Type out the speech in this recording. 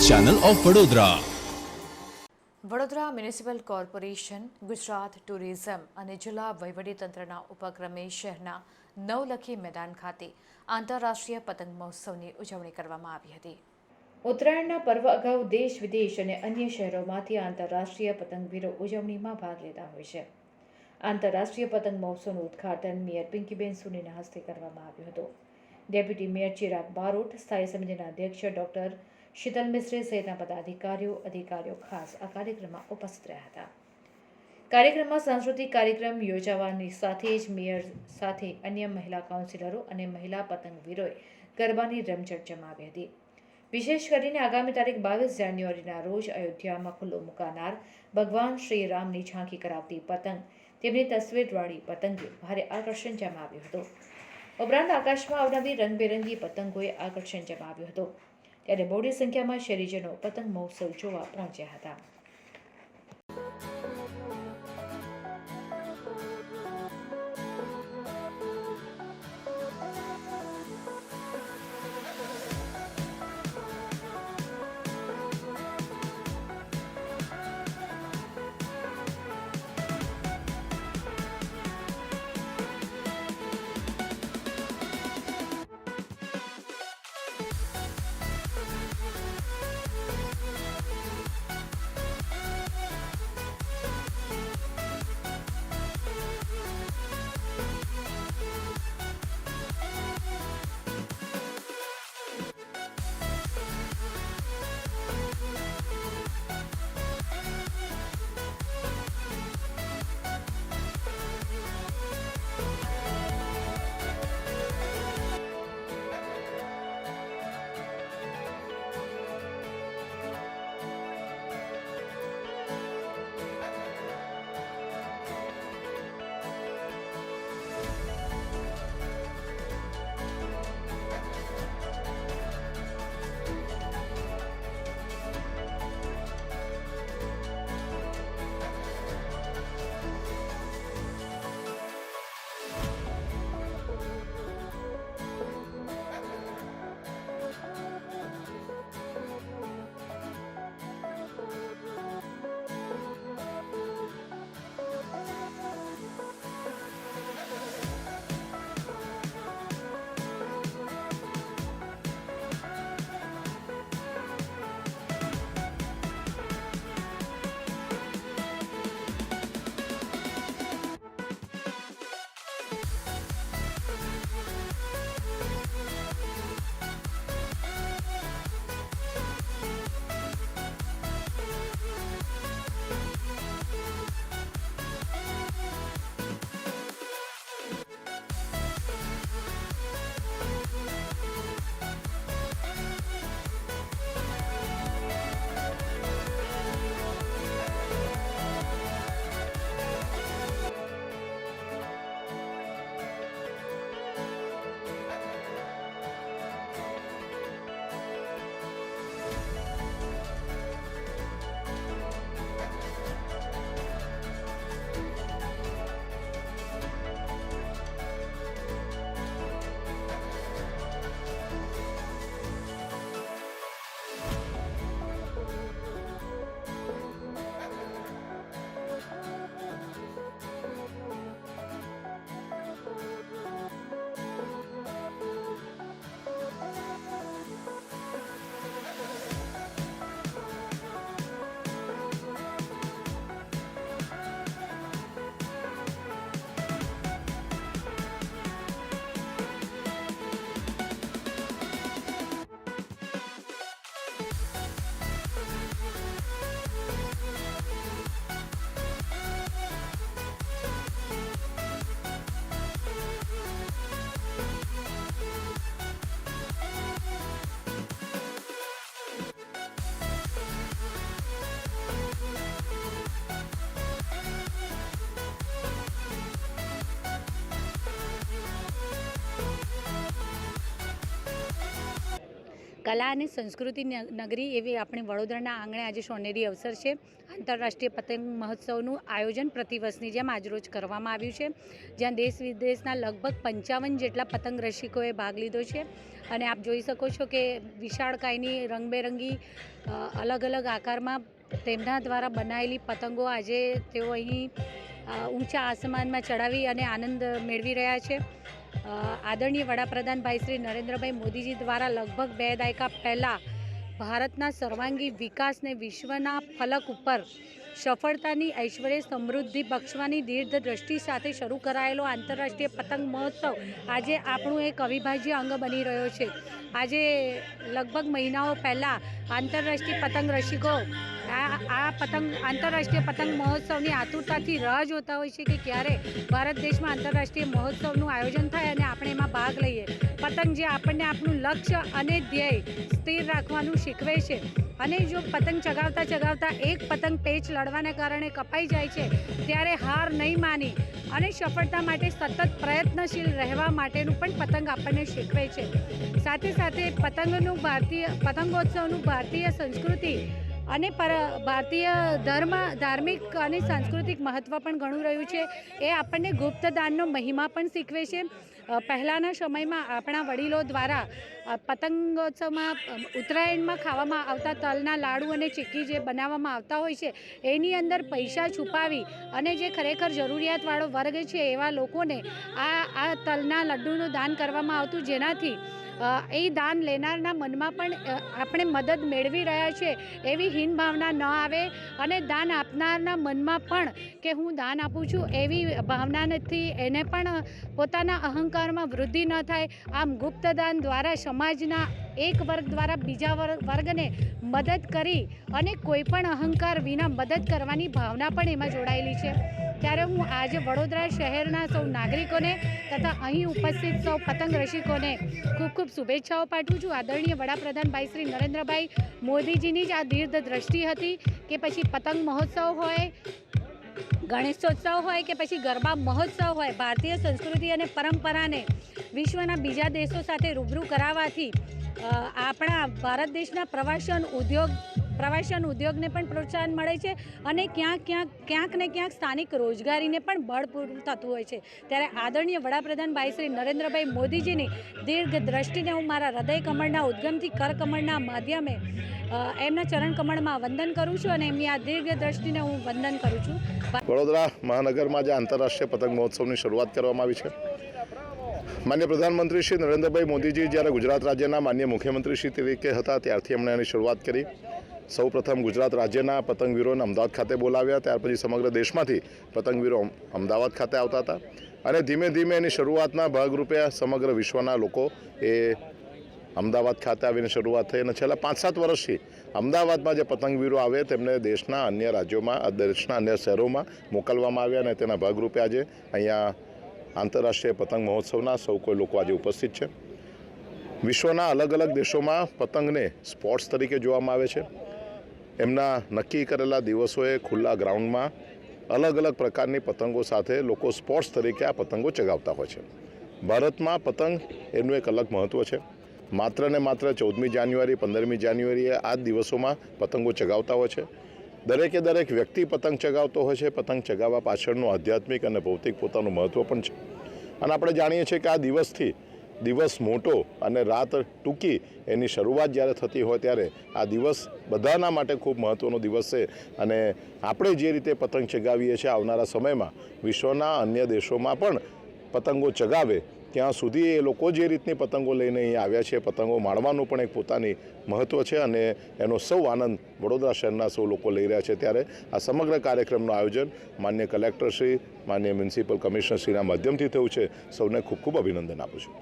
Channel of Vadodara. Vadodara municipal corporation, Gujarat tourism અને જિલ્લા વહીવટીતંત્રના ઉપક્રમે શહેરના નવલખી મેદાન ખાતે આંતરરાષ્ટ્રીય પતંગ મહોત્સવની ઉજવણી કરવામાં આવી હતી. ઉત્તરાયણના પર્વ અગાઉ દેશ વિદેશ અને અન્ય શહેરોમાંથી આંતરરાષ્ટ્રીય પતંગવીરો ઉજવણીમાં ભાગ લેતા હોય છે. આંતરરાષ્ટ્રીય પતંગ મહોત્સવનું ઉદ્ઘાટન મેયર પિંકીબેન સોનીના હસ્તે કરવામાં આવ્યું હતું. ડેપ્યુટી મેયર ચિરાગ બારોટ, સ્થાયી સમિતિના અધ્યક્ષ ડોક્ટર શીતલ મિસ્ત્રી સહિતના અધિકારીઓ ખાસ આ કાર્યક્રમમાં ઉપસ્થિત રહ્યા હતા. કાર્યક્રમમાં સાંસ્કૃતિક કાર્યક્રમ યોજાવાની સાથે જ મેયર સાથે અન્ય મહિલા કાઉન્સિલરો અને મહિલા પતંગવીરોએ ગરબાની રમઝટ જમાવી હતી. વિશેષ કરીને આગામી તારીખ 22 જાન્યુઆરીના રોજ અયોધ્યામાં ખુલ્લો મુકાનાર ભગવાન શ્રી રામની ઝાંખી કરાવતી પતંગ, તેમની તસવીરવાળી પતંગે ભારે આકર્ષણ જમાવ્યું હતું. ઉપરાંત આકાશમાં આવનારી રંગબેરંગી પતંગોએ આકર્ષણ જમાવ્યું હતું. ત્યારે બહોળી સંખ્યામાં શહેરીજનો પતંગ મહોત્સવ જોવા પહોંચ્યા હતા. કલા અને સંસ્કૃતિ નગરી એવી આપણી વડોદરાના આંગણે આજે સોનેરી અવસર છે. આંતરરાષ્ટ્રીય પતંગ મહોત્સવનું આયોજન પ્રતિવર્ષની જેમ આજરોજ કરવામાં આવ્યું છે, જ્યાં દેશ વિદેશના લગભગ 55 જેટલા પતંગ રસિકોએ ભાગ લીધો છે. અને આપ જોઈ શકો છો કે વિશાળકાયની રંગબેરંગી અલગ અલગ આકારમાં તેમના દ્વારા બનાવેલી પતંગો આજે તેઓ અહીં ઊંચા આસમાનમાં ચડાવી અને આનંદ મેળવી રહ્યા છે. આદરણીય વડાપ્રધાન ભાઈ શ્રી નરેન્દ્રભાઈ મોદીજી દ્વારા લગભગ 2 દાયકા પહેલાં ભારતના સર્વાંગી વિકાસને વિશ્વના ફલક ઉપર સફળતાની ઐશ્વર્ય સમૃદ્ધિ બક્ષવાની દીર્ઘ દ્રષ્ટિ સાથે શરૂ કરાયેલો આંતરરાષ્ટ્રીય પતંગ મહોત્સવ આજે આપણું એક અવિભાજ્ય અંગ બની રહ્યો છે. આજે લગભગ મહિનાઓ પહેલાં આંતરરાષ્ટ્રીય પતંગ રસિકો આંતરરાષ્ટ્રીય પતંગ મહોત્સવની આતુરતાથી રાહ જોતા હોય છે કે ક્યારે ભારત દેશમાં આંતરરાષ્ટ્રીય મહોત્સવનું આયોજન થાય અને આપણે એમાં ભાગ લઈએ. પતંગ જે આપણને આપણું લક્ષ્ય અને ધ્યેય સ્થિર રાખવાનું શીખવે છે. અને જો પતંગ ચગાવતા એક પતંગ પેચ લડવાને કારણે કપાઈ જાય છે ત્યારે હાર નહીં માની અને સફળતા માટે સતત પ્રયત્નશીલ રહેવા માટેનું પણ પતંગ આપણને શીખવે છે. સાથે સાથે પતંગોત્સવનું ભારતીય સંસ્કૃતિ અને ભારતીય ધાર્મિક અને સાંસ્કૃતિક મહત્ત્વ પણ ઘણું રહ્યું છે. એ આપણને ગુપ્તદાનનો મહિમા પણ શીખવે છે. પહેલાંના સમયમાં આપણા વડીલો દ્વારા પતંગોત્સવમાં ઉત્તરાયણમાં ખાવામાં આવતા તલના લાડુ અને ચીક્કી જે બનાવવામાં આવતા હોય છે એની અંદર પૈસા છુપાવી અને જે ખરેખર જરૂરિયાતવાળો વર્ગ છે એવા લોકોને આ તલના લડ્ડુનું દાન કરવામાં આવતું, જેનાથી એ દાન લેનારના મનમાં પણ આપણે મદદ મેળવી રહ્યા છે એવી હીન ભાવના ન આવે અને દાન આપનારના મનમાં પણ કે હું દાન આપું છું એવી ભાવના નથી, એને પણ પોતાના અહંકારમાં વૃદ્ધિ ન થાય. આમ ગુપ્તદાન દ્વારા સમાજના એક વર્ગ દ્વારા બીજા વર્ગને મદદ કરી અને કોઈ પણ અહંકાર વિના મદદ કરવાની ભાવના પણ એમાં જોડાયેલી છે. ત્યારે હું આજે વડોદરા શહેરના સૌ નાગરિકોને તથા અહીં ઉપસ્થિત સૌ પતંગ રસિકોને ખૂબ ખૂબ શુભેચ્છાઓ પાઠવું છું. આદરણીય વડાપ્રધાન ભાઈ શ્રી નરેન્દ્રભાઈ મોદીજીની જ આ દીર્ઘ દ્રષ્ટિ હતી કે પછી પતંગ મહોત્સવ હોય, ગણેશોત્સવ હોય કે પછી ગરબા મહોત્સવ હોય, ભારતીય સંસ્કૃતિ અને પરંપરાને વિશ્વના બીજા દેશો સાથે રૂબરૂ કરાવવાથી આપણા ભારત દેશના પ્રવાસન ઉદ્યોગને પણ પ્રોત્સાહન મળે છે અને ક્યાંક ને ક્યાંક સ્થાનિક રોજગારીને પણ બળ પૂરું થતું હોય છે. ત્યારે આદરણીય વડાપ્રધાન ભાઈ શ્રી નરેન્દ્રભાઈ મોદીજીની દીર્ઘ દ્રષ્ટિને હું મારા હૃદય કમળના ઉદ્ગમથી કરકમળના માધ્યમે એમના ચરણ કમળમાં વંદન કરું છું અને એમની આ દીર્ઘ દ્રષ્ટિને હું વંદન કરું છું. વડોદરા મહાનગરમાં જે આંતરરાષ્ટ્રીય પતંગ મહોત્સવની શરૂઆત કરવામાં આવી છે, માન્ય પ્રધાનમંત્રી શ્રી નરેન્દ્રભાઈ મોદીજી જ્યારે ગુજરાત રાજ્યના માન્ય મુખ્યમંત્રી શ્રી તરીકે હતા ત્યારથી એમણે એની શરૂઆત કરી. સૌ પ્રથમ ગુજરાત રાજ્યના પતંગવીરોને અમદાવાદ ખાતે બોલાવ્યા, ત્યાર પછી સમગ્ર દેશમાંથી પતંગવીરો અમદાવાદ ખાતે આવતા હતા અને ધીમે ધીમે એની શરૂઆતના ભાગરૂપે સમગ્ર વિશ્વના લોકો એ અમદાવાદ ખાતે આવીને શરૂઆત થઈ અને છેલ્લા 5-7 વર્ષથી અમદાવાદમાં જે પતંગવીરો આવે તેમને દેશના અન્ય રાજ્યોમાં, દેશના અન્ય શહેરોમાં મોકલવામાં આવ્યા અને તેના ભાગરૂપે આજે અહીંયા આંતરરાષ્ટ્રીય પતંગ મહોત્સવના સૌ કોઈ લોકો આજે ઉપસ્થિત છે. વિશ્વના અલગ અલગ દેશોમાં પતંગને સ્પોર્ટ્સ તરીકે જોવામાં આવે છે. એમના નક્કી કરેલા દિવસોએ ખુલ્લા ગ્રાઉન્ડમાં અલગ અલગ પ્રકારની પતંગો સાથે લોકો સ્પોર્ટ્સ તરીકે આ પતંગો ચગાવતા હોય છે. ભારતમાં પતંગ એનું એક અલગ મહત્ત્વ છે. માત્ર ને માત્ર 14મી જાન્યુઆરી 15મી જાન્યુઆરીએ આ દિવસોમાં પતંગો ચગાવતા હોય છે. દરેક વ્યક્તિ પતંગ ચગાવતો હોય છે. પતંગ ચગાવવા પાછળનું આધ્યાત્મિક અને ભૌતિક પોતાનું મહત્ત્વ પણ છે અને આપણે જાણીએ છીએ કે આ દિવસથી દિવસ મોટો અને રાત ટૂંકી એની શરૂઆત જ્યારે થતી હોય ત્યારે આ દિવસ બધાના માટે ખૂબ મહત્ત્વનો દિવસ છે અને આપણે જે રીતે પતંગ ચગાવીએ છીએ આવનારા સમયમાં વિશ્વના અન્ય દેશોમાં પણ પતંગો ચગાવે ત્યાં સુધી એ લોકો જે રીતની પતંગો લઈને અહીં આવ્યા છે પતંગો માણવાનું પણ એક પોતાની મહત્ત્વ છે અને એનો સૌ આનંદ વડોદરા શહેરના સૌ લોકો લઈ રહ્યા છે. ત્યારે આ સમગ્ર કાર્યક્રમનું આયોજન માન્ય કલેક્ટરશ્રી, માન્ય મ્યુનિસિપલ કમિશનરશ્રીના માધ્યમથી થયું છે. સૌને ખૂબ ખૂબ અભિનંદન આપું છું.